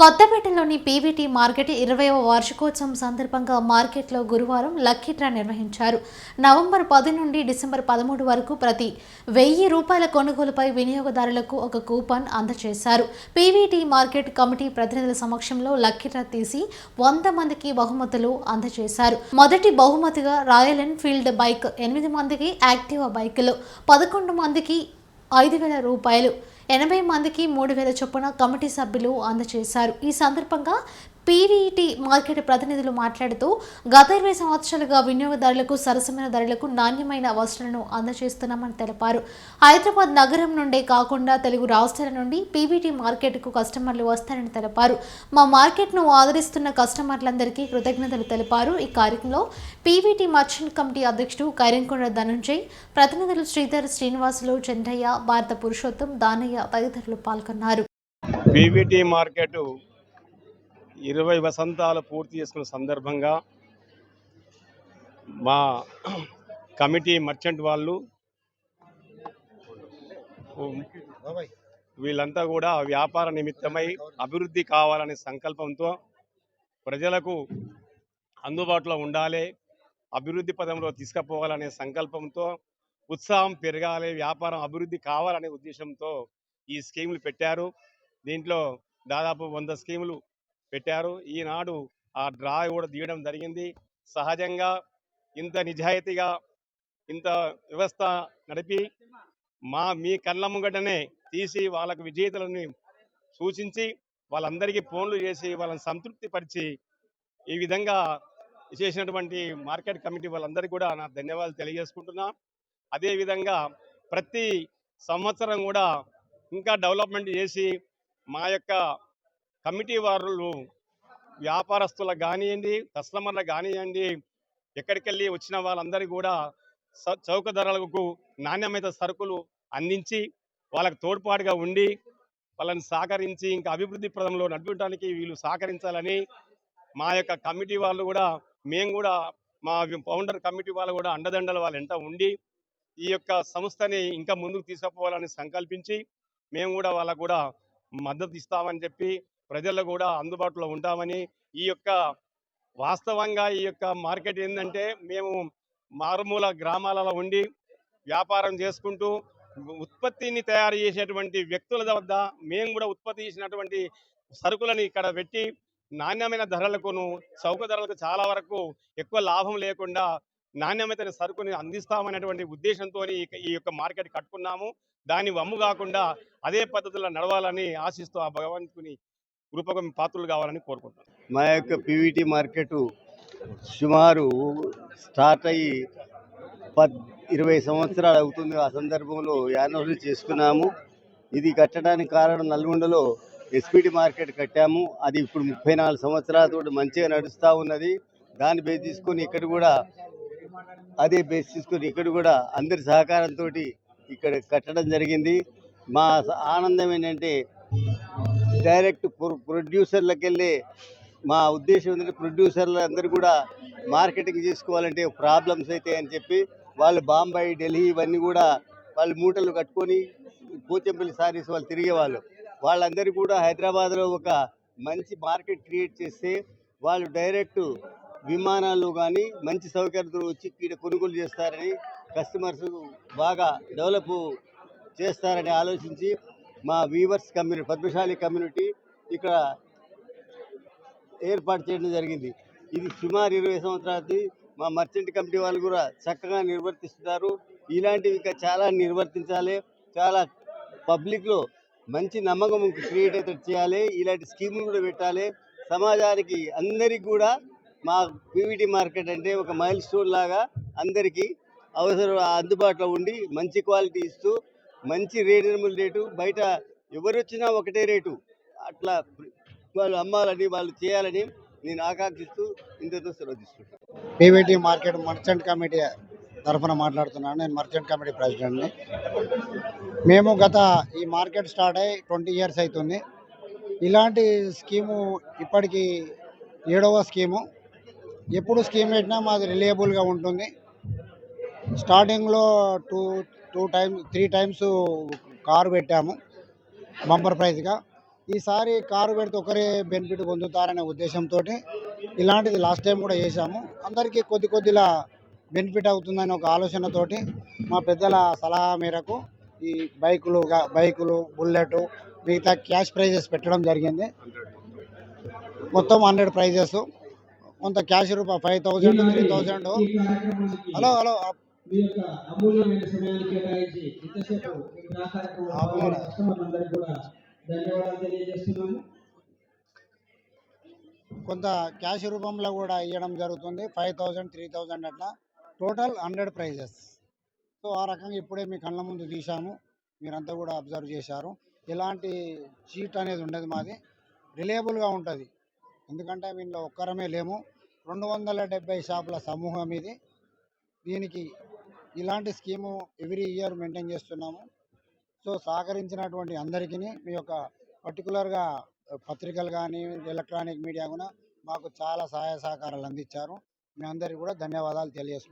కొత్తపేటలోని PVT market 20వ వార్షికోత్సవం సందర్భంగా మార్కెట్లో గురువారం లక్కీ డ్రా నిర్వహించారు. నవంబర్ 10 నుండి డిసెంబర్ 13 వరకు ప్రతి ₹1000 కొనుగోలుపై వినియోగదారులకు ఒక కూపన్ అందజేశారు. పీవీటీ మార్కెట్ కమిటీ ప్రతినిధుల సమక్షంలో లక్కీ డ్రా తీసి 100 మందికి బహుమతులు అందజేశారు. మొదటి బహుమతిగా రాయల్ ఎన్ఫీల్డ్ బైక్, 8 మందికి యాక్టివా బైకులు, 11 మందికి ₹5,000, 80 మందికి 3,000 చొప్పున కమిటీ సభ్యులు అందజేశారు. ఈ సందర్భంగా పీవీటీ మార్కెట్ ప్రతినిధులు మాట్లాడుతూ గత 20 సంవత్సరాలుగా వినియోగదారులకు సరసమైన ధరలకు నాణ్యమైన వస్త్రాలను అందజేస్తున్నామని తెలిపారు. హైదరాబాద్ నగరం నుండే కాకుండా తెలుగు రాష్ట్రాల నుండి పీవీటీ మార్కెట్కు కస్టమర్లు వస్తారని తెలిపారు. మా మార్కెట్ను ఆదరిస్తున్న కస్టమర్లందరికీ కృతజ్ఞతలు తెలిపారు. ఈ కార్యక్రమంలో పీవీటీ మర్చెంట్ కమిటీ అధ్యక్షుడు కైరంకొండ ధనుంజయ్, ప్రతినిధులు శ్రీధర్, శ్రీనివాసులు, చంద్రయ్య, భారత పురుషోత్తం, దానయ్య తదితరులు పాల్గొన్నారు. పీవీటీ మార్కెట్ 20 వసంతాలు పూర్తి చేసుకున్న సందర్భంగా మా కమిటీ మర్చెంట్ వాళ్ళు వీళ్ళంతా కూడా వ్యాపార నిమిత్తమై అభివృద్ధి కావాలనే సంకల్పంతో ప్రజలకు అందుబాటులో ఉండాలి, అభివృద్ధి పదంలో తీసుకుపోవాలనే సంకల్పంతో, ఉత్సాహం పెరగాలి, వ్యాపారం అభివృద్ధి కావాలనే ఉద్దేశంతో ఈ స్కీములు పెట్టారు. దీంట్లో దాదాపు 100 స్కీములు పెట్టారు. ఈనాడు ఆ డ్రా కూడా తీయడం జరిగింది. సహజంగా ఇంత నిజాయితీగా ఇంత వ్యవస్థ నడిపి మీ కళ్ళ ముంగటనే తీసి వాళ్ళకు విజేతలని సూచించి వాళ్ళందరికీ ఫోన్లు చేసి వాళ్ళని సంతృప్తిపరిచి ఈ విధంగా చేసినటువంటి మార్కెట్ కమిటీ వాళ్ళందరికీ కూడా నా ధన్యవాదాలు తెలియజేసుకుంటున్నా. అదేవిధంగా ప్రతి సంవత్సరం కూడా ఇంకా డెవలప్మెంట్ చేసి మా యొక్క కమిటీ వారు వ్యాపారస్తులకు కానివ్వండి, కస్టమర్లకు కానివ్వండి, ఎక్కడికెళ్ళి వచ్చిన వాళ్ళందరికీ కూడా చౌక ధరలకు నాణ్యమైన సరుకులు అందించి వాళ్ళకు తోడ్పాటుగా ఉండి వాళ్ళని సహకరించి ఇంకా అభివృద్ధి పదంలో నడపడానికి వీళ్ళు సహకరించాలని మా యొక్క కమిటీ వాళ్ళు కూడా, మేము కూడా మా ఫౌండర్ కమిటీ వాళ్ళు కూడా అండదండలు వాళ్ళ వెంట ఉండి ఈ యొక్క సంస్థని ఇంకా ముందుకు తీసుకుపోవాలని సంకల్పించి మేము కూడా వాళ్ళకు కూడా మద్దతు ఇస్తామని చెప్పి ప్రజల్లో కూడా అందుబాటులో ఉంటామని, ఈ యొక్క వాస్తవంగా ఈ యొక్క మార్కెట్ ఏంటంటే మేము మారుమూల గ్రామాలలో ఉండి వ్యాపారం చేసుకుంటూ ఉత్పత్తిని తయారు చేసేటువంటి వ్యక్తుల వద్ద మేము కూడా ఉత్పత్తి చేసినటువంటి సరుకులను ఇక్కడ పెట్టి నాణ్యమైన ధరలకును చౌక ధరలకు చాలా వరకు ఎక్కువ లాభం లేకుండా నాణ్యమైన సరుకుని అందిస్తామనేటువంటి ఉద్దేశంతో ఈ యొక్క మార్కెట్ కట్టుకున్నాము. దాన్ని వమ్ము కాకుండా అదే పద్ధతిలో నడవాలని ఆశిస్తూ ఆ భగవంతుని కృపకు పాత్రలు కావాలని కోరుకుంటున్నాను. మా యొక్క పీవీటీ మార్కెట్ సుమారు స్టార్ట్ అయ్యి 20 సంవత్సరాలు అవుతుంది. ఆ సందర్భంలో యానివర్సరీ చేసుకున్నాము. ఇది కట్టడానికి కారణం నల్గొండలో ఎస్పీటీ మార్కెట్ కట్టాము. అది ఇప్పుడు 34 సంవత్సరాలతో మంచిగా నడుస్తూ ఉన్నది. దాన్ని బేస్ తీసుకొని ఇక్కడ కూడా అందరి సహకారంతో ఇక్కడ కట్టడం జరిగింది. మా ఆనందం ఏంటంటే డైరెక్ట్ ప్రొడ్యూసర్లకు వెళ్ళే మా ఉద్దేశం ఏంటంటే ప్రొడ్యూసర్లు అందరూ కూడా మార్కెటింగ్ చేసుకోవాలంటే ప్రాబ్లమ్స్ అయితే అని చెప్పి వాళ్ళు బాంబాయి, ఢిల్లీ ఇవన్నీ కూడా వాళ్ళు మూటలు కట్టుకొని పోచంపల్లి సారీస్ వాళ్ళు తిరిగేవాళ్ళు. వాళ్ళందరూ కూడా హైదరాబాద్లో ఒక మంచి మార్కెట్ క్రియేట్ చేస్తే వాళ్ళు డైరెక్ట్ విమానాల్లో కానీ మంచి సౌకర్యంతో వచ్చి ఇక్కడ కొనుగోలు చేస్తారని, కస్టమర్స్ బాగా డెవలప్ చేస్తారని ఆలోచించి మా వీవర్స్ కమ్యూనిటీ, పద్మశాలి కమ్యూనిటీ ఇక్కడ ఏర్పాటు చేయడం జరిగింది. ఇది సుమారు 20 సంవత్సరాలది. మా మర్చెంట్ కమిటీ వాళ్ళు కూడా చక్కగా నిర్వర్తిస్తున్నారు. ఇలాంటివి ఇంకా చాలా నిర్వర్తించాలి. చాలా పబ్లిక్లో మంచి నమ్మకం క్రియేట్ అయితే చేయాలి. ఇలాంటి స్కీములు కూడా పెట్టాలి. సమాజానికి అందరికీ కూడా మా పీవీటీ మార్కెట్ అంటే ఒక మైల్ స్టోన్ లాగా అందరికీ అందుబాటులో ఉండి మంచి క్వాలిటీ ఇస్తూ మంచి రీజనబుల్ రేటు, బయట ఎవరు వచ్చినా ఒకటే రేటు అట్లా వాళ్ళు అమ్మాలని, వాళ్ళు చేయాలని నేను ఆకాంక్షిస్తూ ఇంతతో సెలవు తీసుకుంటాను. పీవీటీ మార్కెట్ మర్చెంట్ కమిటీ తరఫున మాట్లాడుతున్నాను. నేను మర్చెంట్ కమిటీ ప్రెసిడెంట్ని. మేము ఈ మార్కెట్ స్టార్ట్ అయ్యి 20 ఇయర్స్ అవుతుంది. ఇలాంటి స్కీము ఇప్పటికీ 7వ స్కీము. ఎప్పుడు స్కీమ్ పెట్టినా మాది రిలయబుల్గా ఉంటుంది. స్టార్టింగ్లో 3 టైమ్స్ కారు పెట్టాము బంపర్ ప్రైజ్గా. ఈసారి కారు పెడితే ఒకరే బెనిఫిట్ పొందుతారనే ఉద్దేశంతో ఇలాంటిది లాస్ట్ టైం కూడా చేశాము. అందరికీ కొద్దిలా బెనిఫిట్ అవుతుందనే ఒక ఆలోచనతోటి మా పెద్దల సలహా మేరకు ఈ బైకులు బుల్లెట్ మిగతా క్యాష్ ప్రైజెస్ పెట్టడం జరిగింది. మొత్తం 100 ప్రైజెస్, కొంత క్యాష్ రూపాయి 5,000 3,000. హలో హలో మీ యొక్క అమూల్యమైన సమయాన్ని కేటాయించి ఇంతసేపు మీ ప్రాంతానికి ఆపులేడా? కస్టమర్లందరికీ కూడా ధన్యవాదాలు తెలియజేస్తున్నాము. కొంత క్యాష్ రూపంలో కూడా ఇవ్వడం జరుగుతుంది. 5,000 3,000 అట్లా టోటల్ 100 ప్రైజెస్. సో ఆ రకంగా ఇప్పుడే మీ కళ్ళ ముందు తీశాము, మీరంతా కూడా అబ్జర్వ్ చేశారు. ఎలాంటి చీట్ అనేది ఉండదు, మాది రిలయబుల్గా ఉంటుంది. ఎందుకంటే వీళ్ళు ఒక్కరమే లేము, 270 షాపుల సమూహం ఇది. దీనికి ఇలాంటి స్కీము ఎవ్రీ ఇయర్ మెయింటైన్ చేస్తున్నాము. సో సహకరించినటువంటి అందరికీ మీ యొక్క పర్టికులర్గా పత్రికలు కానీ ఎలక్ట్రానిక్ మీడియా కూడా మాకు చాలా సహాయ సహకారాలు అందించారు. మీ అందరికీ కూడా ధన్యవాదాలు తెలియజేస్తున్నాం.